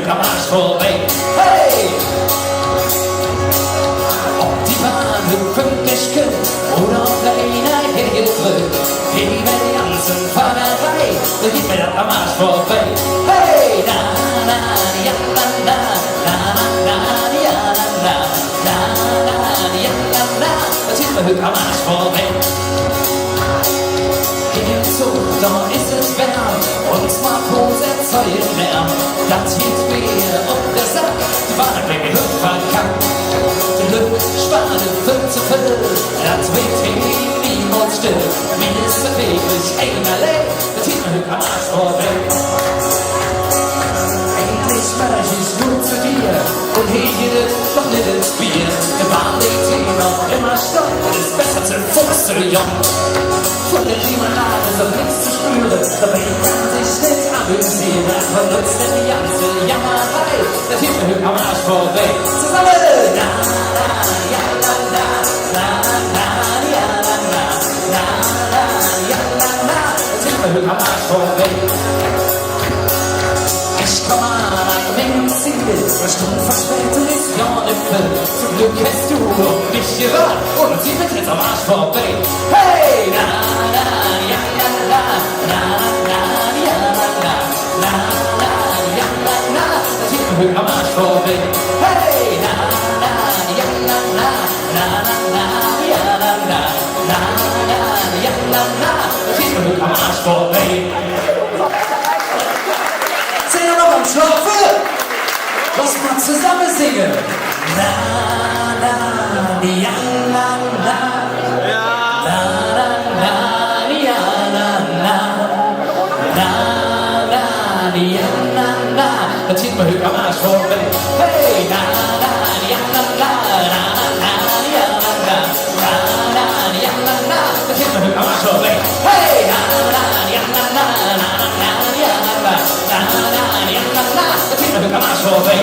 Am Arsch vorbei. Hey! Ob die Bahn pünktlich kommt oder ob einer hergedrückt, die ganzen Fahrerei, da geht mir am Arsch vorbei. Hey! Na, na, ja, na, na, na, na, ja, na, na, na, ja, na, da geht mir am Arsch vorbei. Im Zug, da ist es wärm und zwar Pose Lärm. Das hielt mir auf der Sack, die Bahn der gehört verkackt. Die Luftsparte Füll zu Füll, das weht niemals still. Wie ist der Weg durch einerlei, das hielt mir am Arsch vorbei. Endlich mach ich nur zu dir und hier doch nicht ins Bier. Der Bahn liegt hier noch immer stopp und ist besser zum Fuchs zu jung. Von der Limonade so nichts zu spüren, dabei kann sich nicht amüsieren. Man nutzt denn die ganze Jammerei, der Typ am Arsch vorbei. Zusammen! Na, na, ja, na, na, na, na, ja, na, na, na, na, ja, na, na, der Typ am Arsch vorbei. Ich komm an mein Ziel, eine Stunde verspätet ist ja nicht viel. Zum Glück hast du auf mich gewartet und sie wird jetzt am Arsch vorbei. Hey, na, na, ja, na, na, na, na, ja, na, na, na, na, ja, na, na, das geht mir am Arsch vorbei. Hey, na, na, ja, na, na, na, na, ja, na, na, na, na, ja, na, na, das geht mir am Arsch vorbei. Noch am Schlaufe! Lass mal zusammen singen! Na, na, ja, na, na, na, na, na, ja, na, na, na, na, ja, na, na, das zieht mir am Arsch vorbei. Hey, na, na, ja, na, na, na, na, ja, na, na, na, na, ja, na, na, das zieht mir am Arsch vorbei. Hey, na, na, ja, na, na, na, na, ja, na, na, na, na, ja, na, na, das zieht mir am Arsch vorbei.